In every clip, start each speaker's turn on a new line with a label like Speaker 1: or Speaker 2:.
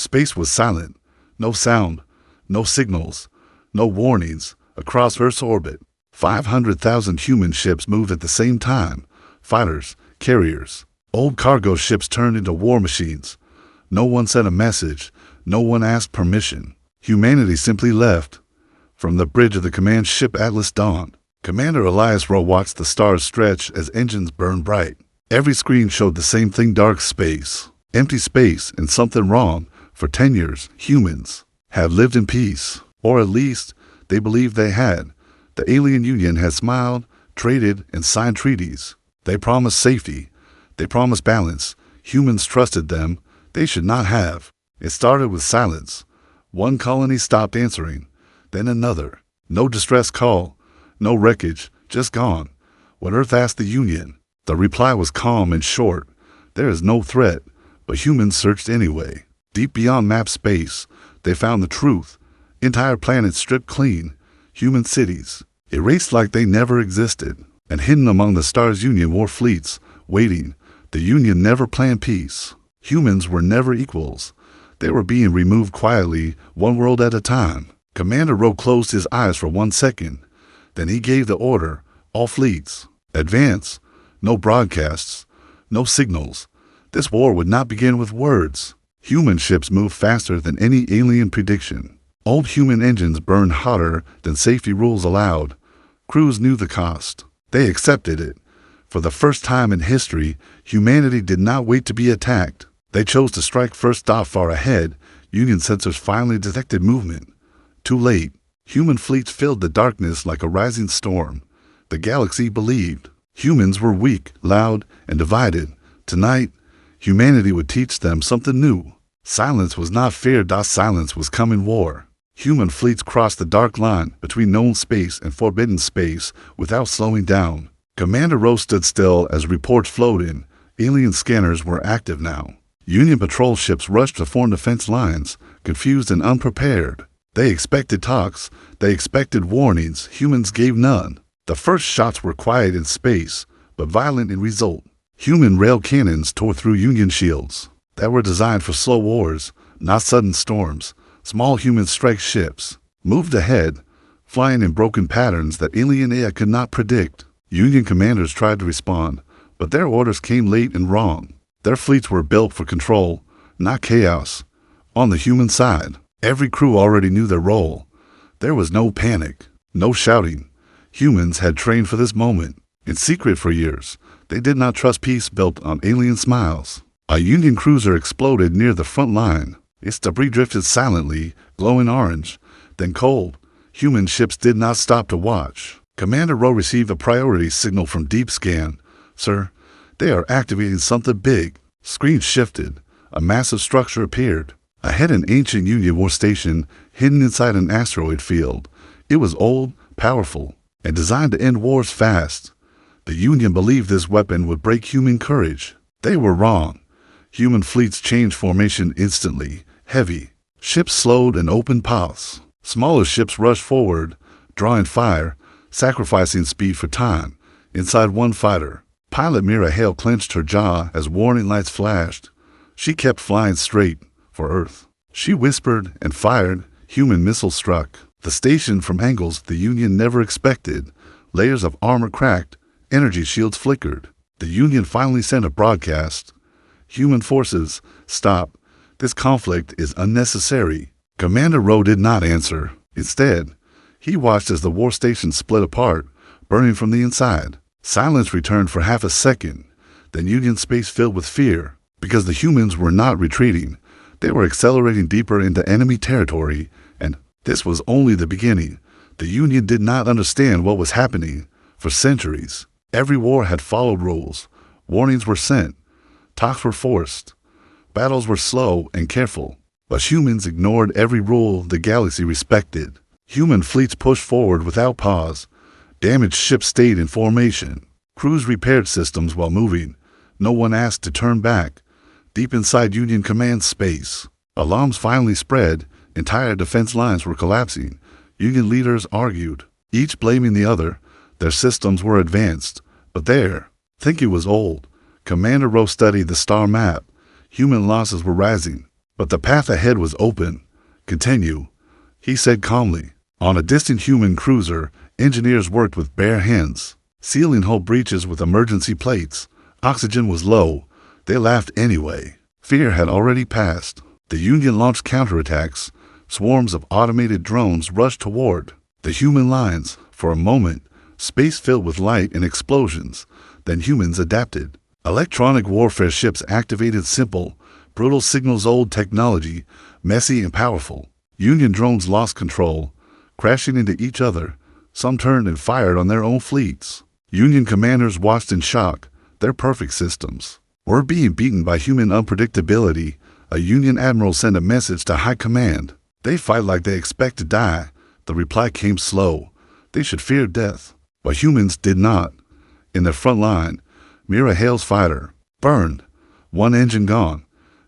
Speaker 1: Space was silent. No sound, no signals, no warnings. Across Earth's orbit, 500,000 human ships moved at the same time. Fighters, carriers, old cargo ships turned into war machines. No one sent a message. No one asked permission. Humanity simply left. From the bridge of the command ship Atlas dawned. Commander Elias Rowe watched the stars stretch as engines burned bright. Every screen showed the same thing: dark space, empty space, and something wrong. For 10 years, humans have lived in peace, or at least they believed they had. The alien union had smiled, traded, and signed treaties. They promised safety. They promised balance. Humans trusted them. They should not have. It started with silence. One colony stopped answering, then another. No distress call, no wreckage, just gone. When Earth asked the Union, the reply was calm and short. There is no threat, but humans searched anyway. Deep beyond map space, they found the truth. Entire planets stripped clean. Human cities, erased like they never existed. And hidden among the stars, Union war fleets, waiting. The Union never planned peace. Humans were never equals. They were being removed quietly, one world at a time. Commander Rowe closed his eyes for 1 second. Then he gave the order: all fleets, advance. No broadcasts, no signals. This war would not begin with words. Human ships moved faster than any alien prediction. Old human engines burned hotter than safety rules allowed. Crews knew the cost. They accepted it. For the first time in history, humanity did not wait to be attacked. They chose to strike first. Far ahead, Union sensors finally detected movement. Too late. Human fleets filled the darkness like a rising storm. The galaxy believed. Humans were weak, loud, and divided. Tonight, humanity would teach them something new. Silence was not fear. Silence was coming war. Human fleets crossed the dark line between known space and forbidden space without slowing down. Commander Rowe stood still as reports flowed in. Alien scanners were active now. Union patrol ships rushed to form defense lines, confused and unprepared. They expected talks. They expected warnings. Humans gave none. The first shots were quiet in space, but violent in result. Human rail cannons tore through Union shields that were designed for slow wars, not sudden storms. Small human strike ships moved ahead, flying in broken patterns that alien AI could not predict. Union commanders tried to respond, but their orders came late and wrong. Their fleets were built for control, not chaos. On the human side, every crew already knew their role. There was no panic, no shouting. Humans had trained for this moment. In secret for years, they did not trust peace built on alien smiles. A Union cruiser exploded near the front line. Its debris drifted silently, glowing orange, then cold. Human ships did not stop to watch. Commander Rowe received a priority signal from Deep Scan. Sir, they are activating something big. Screen shifted. A massive structure appeared. Ahead, an ancient Union war station hidden inside an asteroid field. It was old, powerful, and designed to end wars fast. The Union believed this weapon would break human courage. They were wrong. Human fleets changed formation instantly. Heavy ships slowed and opened paths. Smaller ships rushed forward, drawing fire, sacrificing speed for time. Inside one fighter, pilot Mira Hale clenched her jaw as warning lights flashed. She kept flying straight for Earth. She whispered and fired. Human missiles struck the station from angles the Union never expected. Layers of armor cracked. Energy shields flickered. The Union finally sent a broadcast. Human forces, stop. This conflict is unnecessary. Commander Rowe did not answer. Instead, he watched as the war station split apart, burning from the inside. Silence returned for half a second. Then Union space filled with fear. Because the humans were not retreating. They were accelerating deeper into enemy territory, and this was only the beginning. The Union did not understand what was happening. For centuries, every war had followed rules. Warnings were sent. Talks were forced. Battles were slow and careful. But humans ignored every rule the galaxy respected. Human fleets pushed forward without pause. Damaged ships stayed in formation. Crews repaired systems while moving. No one asked to turn back. Deep inside Union command space, alarms finally spread. Entire defense lines were collapsing. Union leaders argued, each blaming the other. Their systems were advanced, but their thinking was old. Commander Rowe studied the star map. Human losses were rising, But the path ahead was open. Continue, he said calmly. On a distant human cruiser, engineers worked with bare hands, sealing hull breaches with emergency plates. Oxygen was low. They laughed anyway. Fear had already passed. The Union launched counterattacks. Swarms of automated drones rushed toward the human lines. For a moment, space filled with light and explosions. Then humans adapted. Electronic warfare ships activated simple, brutal signals, old technology, messy and powerful. Union drones lost control, crashing into each other. Some turned and fired on their own fleets. Union commanders watched in shock. Their perfect systems were being beaten by human unpredictability. A Union admiral sent a message to high command. They fight like they expect to die. The reply came slow. They should fear death. But humans did not. In the front line, Mira Hale's fighter burned. One engine gone.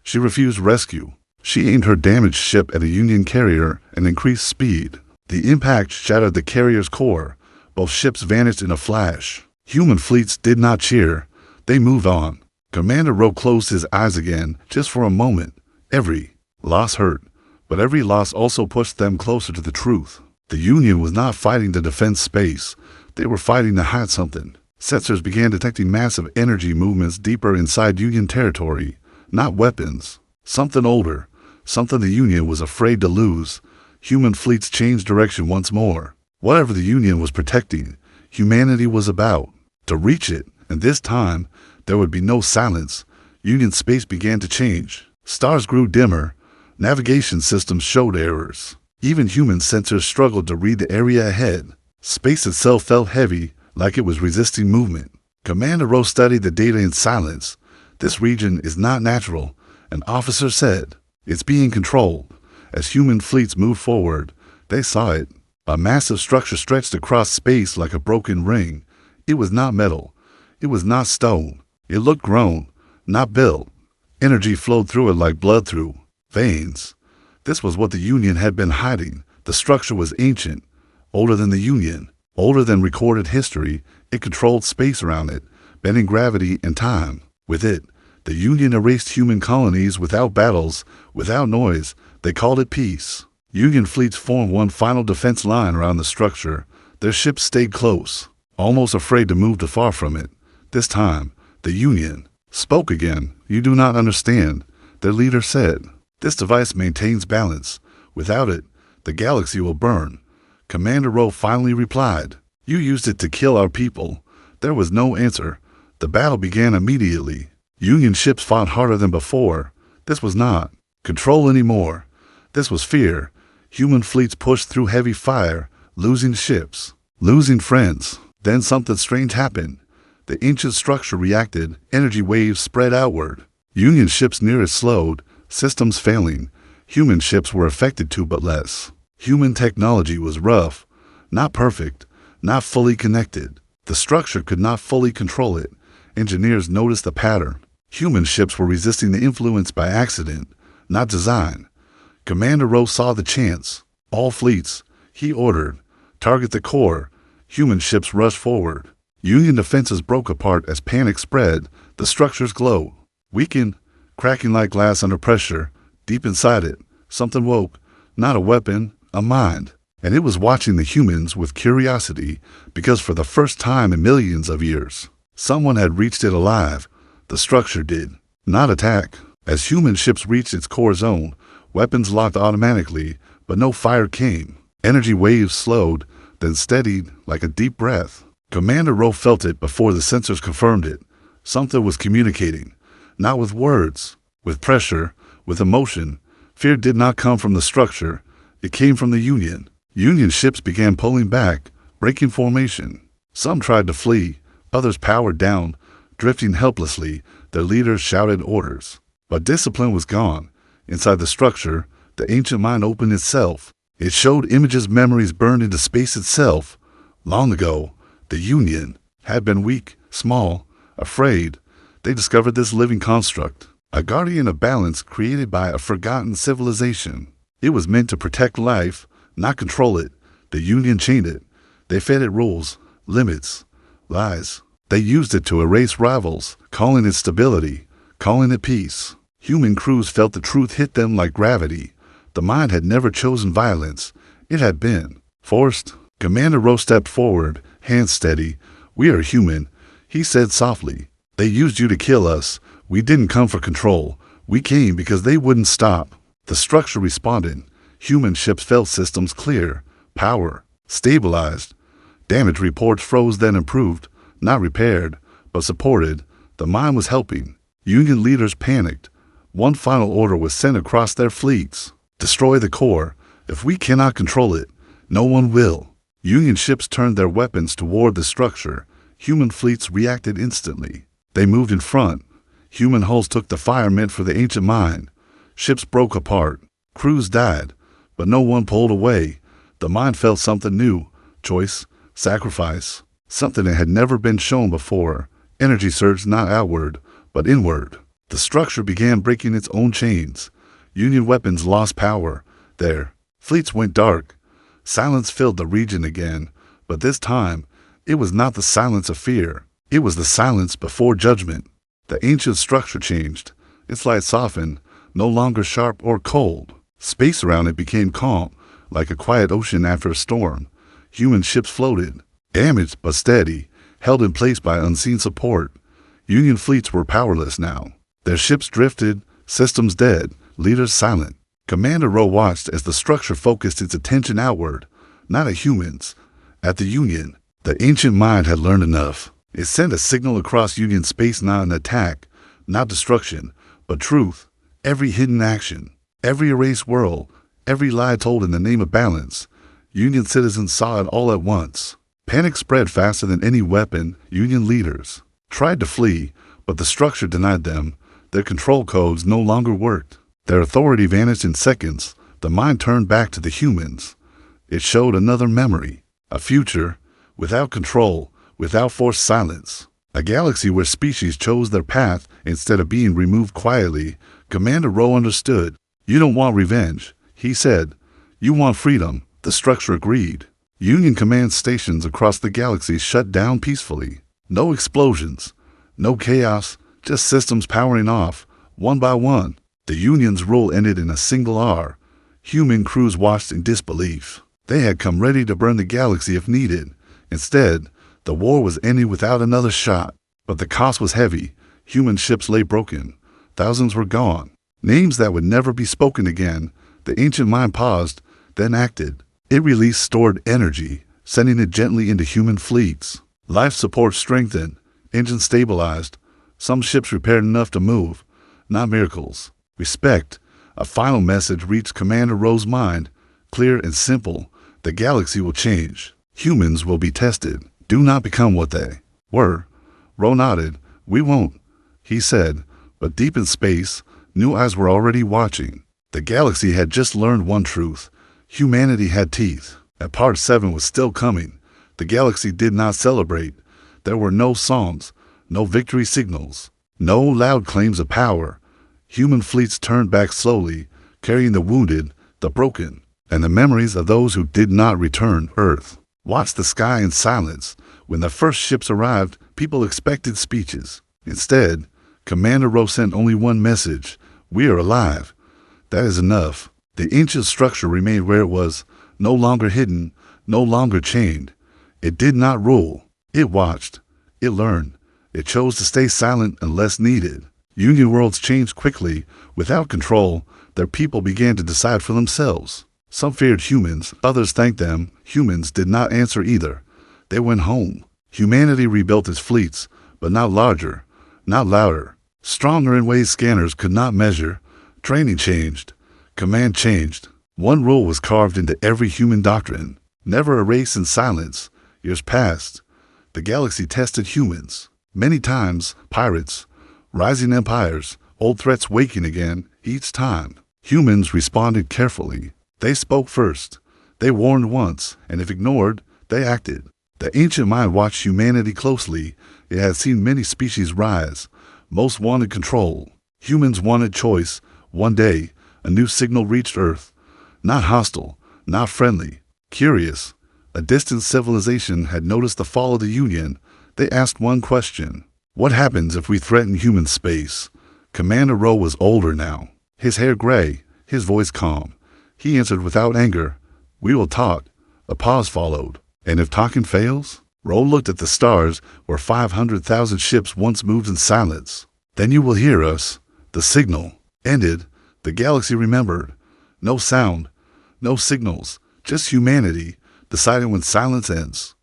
Speaker 1: She refused rescue. She aimed her damaged ship at a Union carrier and increased speed. The impact shattered the carrier's core. Both ships vanished in a flash. Human fleets did not cheer. They moved on. Commander Rowe closed his eyes again, just for a moment. Every loss hurt, but every loss also pushed them closer to the truth. The Union was not fighting to defend space. They were fighting to hide something. Sensors began detecting massive energy movements deeper inside Union territory. Not weapons. Something older. Something the Union was afraid to lose. Human fleets changed direction once more. Whatever the Union was protecting, humanity was about to reach it, and this time, there would be no silence. Union space began to change. Stars grew dimmer. Navigation systems showed errors. Even human sensors struggled to read the area ahead. Space itself felt heavy, like it was resisting movement. Commander Rowe studied the data in silence. This region is not natural, an officer said. It's being controlled. As human fleets moved forward, they saw it. A massive structure stretched across space like a broken ring. It was not metal. It was not stone. It looked grown, not built. Energy flowed through it like blood through veins. This was what the Union had been hiding. The structure was ancient, older than the Union, older than recorded history. It controlled space around it, bending gravity and time. With it, the Union erased human colonies without battles, without noise. They called it peace. Union fleets formed one final defense line around the structure. Their ships stayed close, almost afraid to move too far from it. This time, the Union spoke again. You do not understand, their leader said. This device maintains balance. Without it, the galaxy will burn. Commander Rowe finally replied. You used it to kill our people. There was no answer. The battle began immediately. Union ships fought harder than before. This was not control anymore. This was fear. Human fleets pushed through heavy fire, losing ships, losing friends. Then something strange happened. The ancient structure reacted. Energy waves spread outward. Union ships near it slowed, systems failing. Human ships were affected too, but less. Human technology was rough, not perfect, not fully connected. The structure could not fully control it. Engineers noticed the pattern. Human ships were resisting the influence by accident, not design. Commander Rowe saw the chance. All fleets, he ordered, target the core. Human ships rushed forward. Union defenses broke apart as panic spread. The structures glowed, weakened, cracking like glass under pressure. Deep inside it, something woke. Not a weapon, a mind. And it was watching the humans with curiosity, because for the first time in millions of years, someone had reached it alive. The structure did not attack. As human ships reached its core zone, weapons locked automatically, but no fire came. Energy waves slowed, then steadied like a deep breath. Commander Rowe felt it before the sensors confirmed it. Something was communicating, not with words, with pressure, with emotion. Fear did not come from the structure. It came from the Union. Union ships began pulling back, breaking formation. Some tried to flee, others powered down, drifting helplessly. Their leaders shouted orders. But discipline was gone. Inside the structure, the ancient mind opened itself. It showed images, memories burned into space itself. Long ago, the Union had been weak, small, afraid. They discovered this living construct, a guardian of balance created by a forgotten civilization. It was meant to protect life, not control it. The Union chained it. They fed it rules, limits, lies. They used it to erase rivals, calling it stability, calling it peace. Human crews felt the truth hit them like gravity. The mind had never chosen violence. It had been forced. Commander Rowe stepped forward, hands steady. "We are human," he said softly. "They used you to kill us. We didn't come for control. We came because they wouldn't stop." The structure responded. Human ships felt systems clear. Power stabilized. Damage reports froze, then improved. Not repaired, but supported. The mind was helping. Union leaders panicked. One final order was sent across their fleets. "Destroy the core. If we cannot control it, no one will." Union ships turned their weapons toward the structure. Human fleets reacted instantly. They moved in front. Human hulls took the fire meant for the ancient mind. Ships broke apart. Crews died, but no one pulled away. The mind felt something new. Choice, sacrifice, something that had never been shown before. Energy surged not outward, but inward. The structure began breaking its own chains. Union weapons lost power. Their fleets went dark. Silence filled the region again, but this time, it was not the silence of fear. It was the silence before judgment. The ancient structure changed. Its light softened, no longer sharp or cold. Space around it became calm, like a quiet ocean after a storm. Human ships floated, damaged but steady, held in place by unseen support. Union fleets were powerless now. Their ships drifted, systems dead, leaders silent. Commander Rowe watched as the structure focused its attention outward, not at humans, at the Union. The ancient mind had learned enough. It sent a signal across Union space, not an attack, not destruction, but truth. Every hidden action, every erased world, every lie told in the name of balance. Union citizens saw it all at once. Panic spread faster than any weapon. Union leaders tried to flee, but the structure denied them. Their control codes no longer worked. Their authority vanished in seconds. The mind turned back to the humans. It showed another memory, a future, without control, without forced silence. A galaxy where species chose their path instead of being removed quietly. Commander Rowe understood. "You don't want revenge," he said. "You want freedom." The structure agreed. Union command stations across the galaxy shut down peacefully. No explosions, no chaos, just systems powering off, one by one. The Union's rule ended in a single hour. Human crews watched in disbelief. They had come ready to burn the galaxy if needed. Instead, the war was ending without another shot. But the cost was heavy. Human ships lay broken. Thousands were gone. Names that would never be spoken again. The ancient mind paused, then acted. It released stored energy, sending it gently into human fleets. Life support strengthened. Engines stabilized. Some ships repaired enough to move. Not miracles. Respect. A final message reached Commander Rowe's mind, clear and simple. The galaxy will change. Humans will be tested. Do not become what they were. Rowe nodded. "We won't," he said. But deep in space, new eyes were already watching. The galaxy had just learned one truth. Humanity had teeth. And Part 7 was still coming. The galaxy did not celebrate. There were no songs, no victory signals, no loud claims of power. Human fleets turned back slowly, carrying the wounded, the broken, and the memories of those who did not return. Earth watched the sky in silence. When the first ships arrived, people expected speeches. Instead, Commander Rowe sent only one message: "We are alive." That is enough. The ancient structure remained where it was, no longer hidden, no longer chained. It did not rule. It watched. It learned. It chose to stay silent unless needed. Union worlds changed quickly. Without control, their people began to decide for themselves. Some feared humans, others thanked them. Humans did not answer either. They went home. Humanity rebuilt its fleets, but not larger, not louder, stronger in ways scanners could not measure. Training changed. Command changed. One rule was carved into every human doctrine: never erase in silence. Years passed. The galaxy tested humans. Many times, pirates, rising empires, old threats waking again. Each time, humans responded carefully. They spoke first. They warned once, and if ignored, they acted. The ancient mind watched humanity closely. It had seen many species rise. Most wanted control. Humans wanted choice. One day, a new signal reached Earth. Not hostile, not friendly, curious. A distant civilization had noticed the fall of the Union. They asked one question: what happens if we threaten human space? Commander Rowe was older now, his hair gray, his voice calm. He answered without anger, "We will talk." A pause followed. "And if talking fails?" Rowe looked at the stars where 500,000 ships once moved in silence. "Then you will hear us." The signal ended. The galaxy remembered. No sound, no signals, just humanity deciding when silence ends.